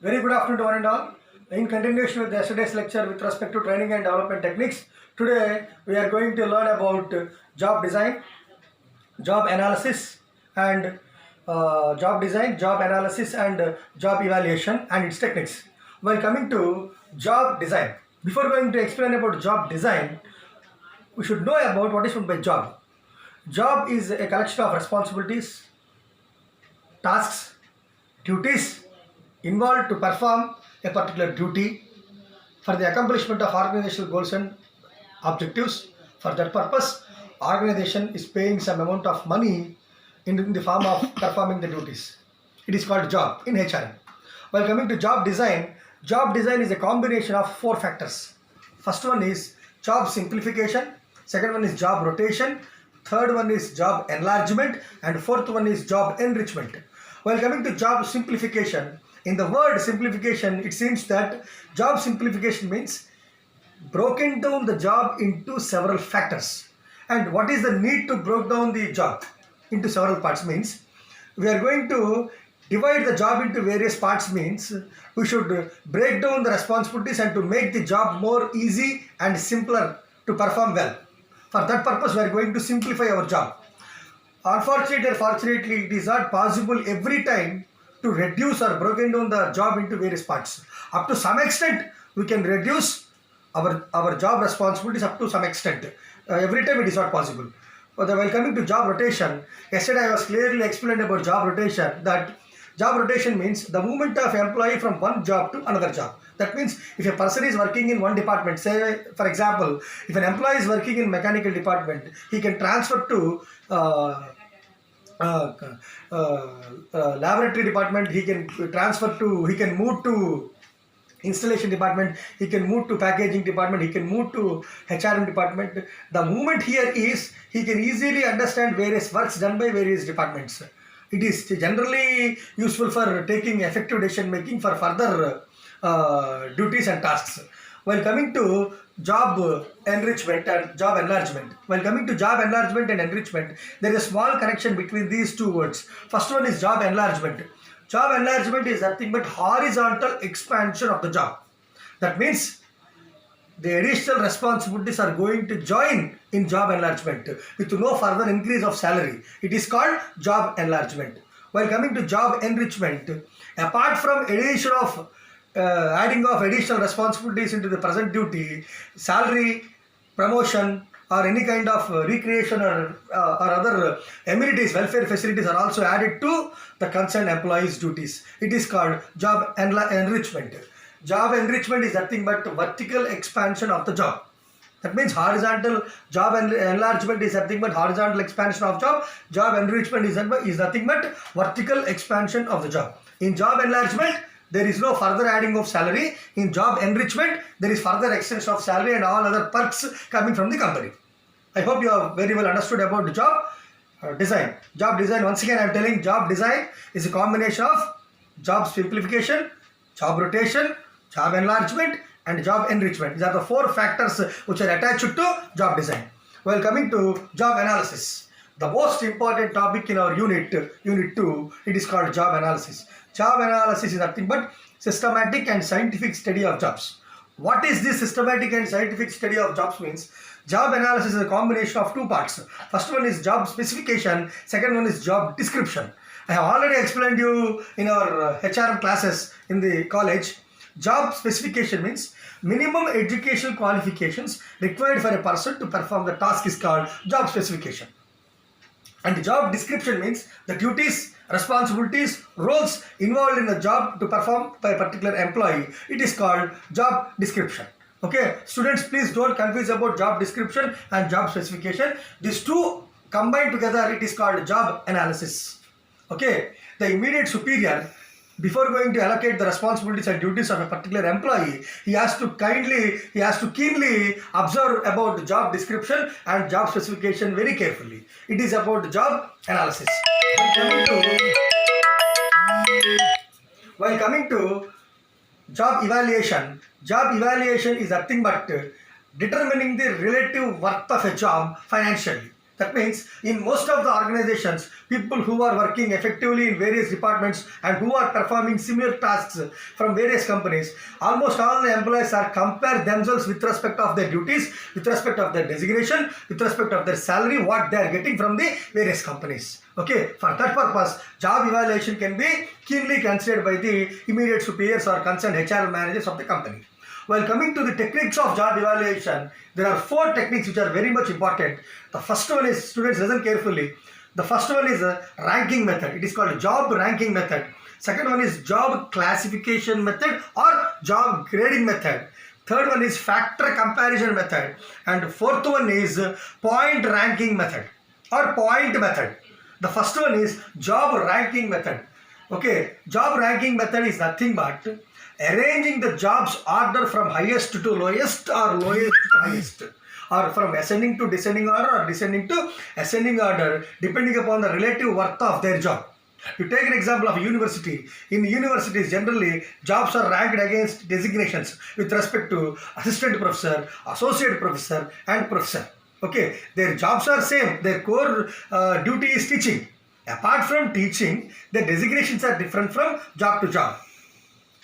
Very good afternoon to one and all. In continuation with yesterday's lecture with respect to training and development techniques, today we are going to learn about job design, job analysis, and job evaluation and its techniques. While coming to job design, before going to explain about job design, we should know about what is meant by job. Job is a collection of responsibilities, tasks, duties involved to perform a particular duty for the accomplishment of organizational goals and objectives. For that purpose, organization is paying some amount of money in the form of performing the duties. It is called job in HRM. While coming to job design is a combination of four factors. First one is job simplification, second one is job rotation, third one is job enlargement, and fourth one is job enrichment. While coming to job simplification, in the word simplification, it seems that job simplification means broken down the job into several factors. And what is the need to break down the job into several parts means we are going to divide the job into various parts means we should break down the responsibilities and to make the job more easy and simpler to perform well. For that purpose, we are going to simplify our job. Unfortunately or fortunately, it is not possible every time to reduce or broken down the job into various parts. Up to some extent, we can reduce our job responsibilities up to some extent. Every time it is not possible. But while coming to job rotation, yesterday I was clearly explained about job rotation that job rotation means the movement of employee from one job to another job. That means if a person is working in one department, say for example, if an employee is working in mechanical department, he can transfer to laboratory department, he can move to installation department, he can move to packaging department, he can move to HRM department. The movement here is he can easily understand various works done by various departments. It is generally useful for taking effective decision making for further duties and tasks. While coming to job enrichment and job enlargement. While coming to job enlargement and enrichment, there is a small connection between these two words. First one is job enlargement. Job enlargement is nothing but horizontal expansion of the job. That means the additional responsibilities are going to join in job enlargement with no further increase of salary. It is called job enlargement. While coming to job enrichment, apart from addition of adding of additional responsibilities into the present duty, salary, promotion, or any kind of recreation or other amenities, welfare facilities are also added to the concerned employee's duties. It is called job enrichment. Job enrichment is nothing but vertical expansion of the job. That means horizontal job enlargement is nothing but horizontal expansion of job. Job enrichment is nothing but vertical expansion of the job. In job enlargement, there is no further adding of salary. In job enrichment, there is further extension of salary and all other perks coming from the company. I hope you have very well understood about the job design. Job design, once again I am telling, job design is a combination of job simplification, job rotation, job enlargement and job enrichment. These are the four factors which are attached to job design. While coming to job analysis, the most important topic in our unit 2, it is called job analysis. Job analysis is nothing but systematic and scientific study of jobs. What is this systematic and scientific study of jobs means? Job analysis is a combination of two parts. First one is job specification, second one is job description. I have already explained you in our HRM classes in the college. Job specification means minimum educational qualifications required for a person to perform the task is called job specification. And the job description means the duties, responsibilities, roles involved in the job to perform by a particular employee. It is called job description. Okay, students, please don't confuse about job description and job specification. These two combined together, it is called job analysis. Okay, the immediate superior, before going to allocate the responsibilities and duties of a particular employee, he has to keenly observe about the job description and job specification very carefully. It is about the job analysis. While coming to job evaluation is nothing but determining the relative worth of a job financially. That means in most of the organizations, people who are working effectively in various departments and who are performing similar tasks from various companies, almost all the employees are compare themselves with respect of their duties, with respect of their designation, with respect of their salary, what they are getting from the various companies. Okay, for that purpose, job evaluation can be keenly considered by the immediate superiors or concerned HR managers of the company. While coming to the techniques of job evaluation, there are 4 techniques which are very much important. The first one is, students listen carefully, the first one is a ranking method. It is called job ranking method. Second one is job classification method or job grading method. Third one is factor comparison method. And fourth one is point ranking method or point method. The first one is job ranking method. Okay, job ranking method is nothing but arranging the jobs order from highest to lowest or lowest to highest, or from ascending to descending order or descending to ascending order, depending upon the relative worth of their job. You take an example of a university. In universities, generally, jobs are ranked against designations with respect to assistant professor, associate professor, and professor. Okay, their jobs are same. Their core duty is teaching. Apart from teaching, the designations are different from job to job,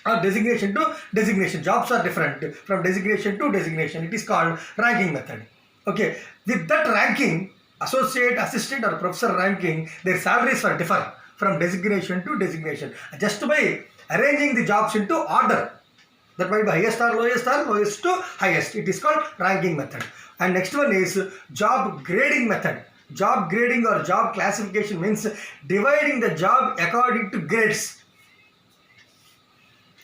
or designation to designation. Jobs are different from designation to designation. It is called ranking method. Okay, with that ranking, associate, assistant, or professor ranking, their salaries are different from designation to designation, just by arranging the jobs into order. That might be highest or lowest to highest. It is called ranking method. And next one is job grading method. Job grading or job classification means dividing the job according to grades.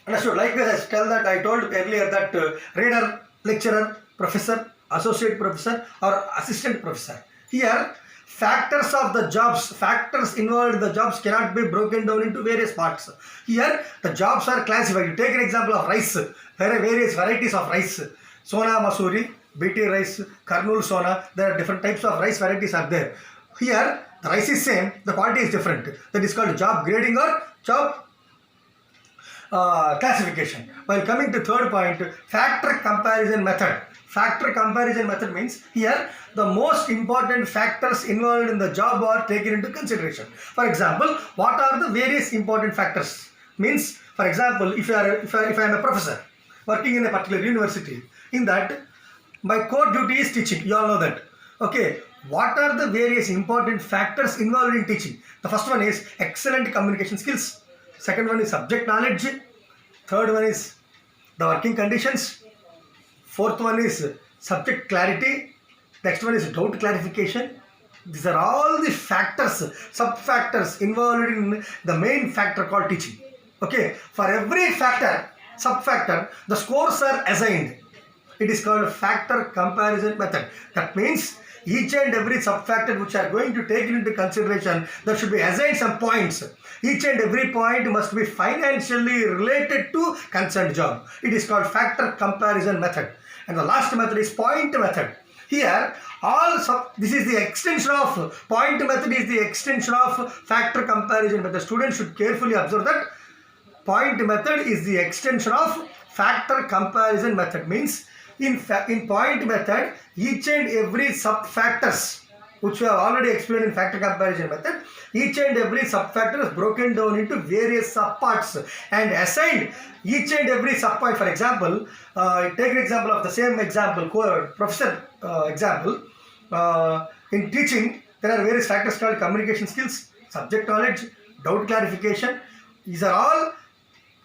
Understood? Likewise, I told earlier that reader, lecturer, professor, associate professor, or assistant professor. Here, factors of the jobs, factors involved in the jobs cannot be broken down into various parts. Here, the jobs are classified. You take an example of rice. There are various varieties of rice. Sona Masuri, BT rice, Karnool Sona. There are different types of rice varieties are there. Here, the rice is same, the quality is different. That is called job grading or job classification. While coming to third point, factor comparison method. Factor comparison method means here the most important factors involved in the job are taken into consideration. For example, what are the various important factors? Means, for example, if I am a professor working in a particular university, in that my core duty is teaching. You all know that. Okay, what are the various important factors involved in teaching? The first one is excellent communication skills. Second one is subject knowledge. Third one is the working conditions. Fourth one is subject clarity. Next one is doubt clarification. These are all the factors, sub-factors involved in the main factor called teaching. Okay, for every factor, sub-factor, the scores are assigned. It is called factor comparison method. That means each and every sub-factor which are going to take into consideration, there should be assigned some points. Each and every point must be financially related to concerned job. It is called factor comparison method. And the last method is point method. Here, this is the extension of point method is the extension of factor comparison method. Students should carefully observe that point method is the extension of factor comparison method. Means in point method, each and every sub-factors which we have already explained in factor comparison method, each and every sub-factor is broken down into various sub-parts and assigned each and every sub-point. For example, take an example of the same example, professor example. In teaching, there are various factors called communication skills, subject knowledge, doubt clarification. These are all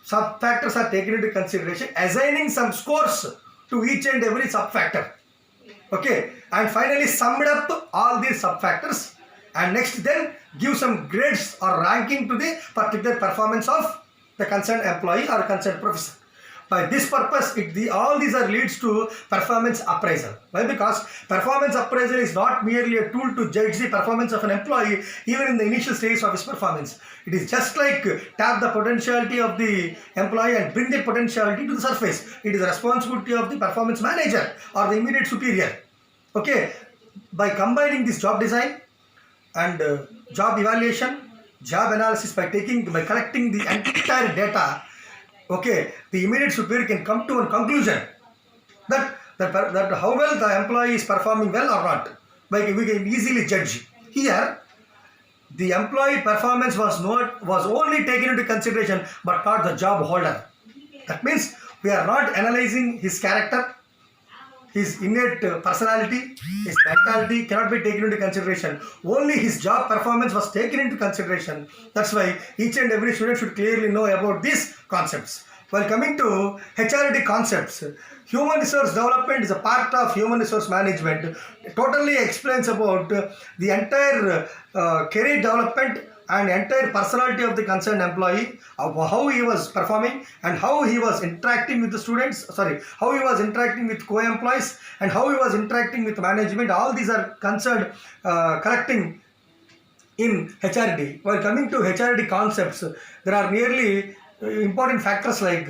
sub-factors are taken into consideration, assigning some scores to each and every sub-factor. Okay, and finally summed up all these sub-factors, and next then give some grades or ranking to the particular performance of the concerned employee or concerned professor. By this purpose, all these are leads to performance appraisal. Why? Because performance appraisal is not merely a tool to judge the performance of an employee even in the initial stage of his performance. It is just like tap the potentiality of the employee and bring the potentiality to the surface. It is the responsibility of the performance manager or the immediate superior. Okay, by combining this job design and job evaluation, job analysis, by collecting the entire data, okay, the immediate superior can come to a conclusion that how well the employee is performing well or not. like we can easily judge. Here, the employee performance was only taken into consideration, but not the job holder. That means we are not analyzing his character, his innate personality, his mentality cannot be taken into consideration. Only his job performance was taken into consideration. That's why each and every student should clearly know about these concepts. While coming to HRD concepts, human resource development is a part of human resource management. It totally explains about the entire career development and entire personality of the concerned employee, how he was performing and how he was interacting with the students, how he was interacting with co-employees and how he was interacting with management. All these are concerned collecting in HRD. While coming to HRD concepts, there are nearly important factors like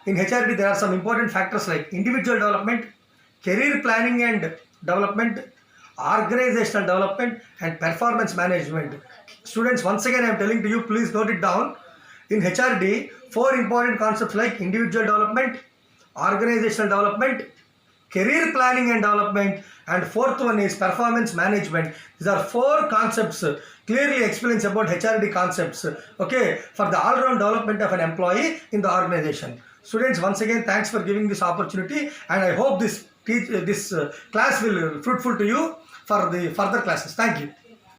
in HRD there are some important factors like individual development, career planning and development, organizational development and performance management. Students, once again I am telling to you, please note it down. In HRD, 4 important concepts like individual development, organizational development, career planning and development, and 4th one is performance management. These are 4 concepts clearly explains about HRD concepts, okay, for the all-round development of an employee in the organization. Students, once again thanks for giving this opportunity, and I hope this class will be fruitful to you for the further classes. Thank you.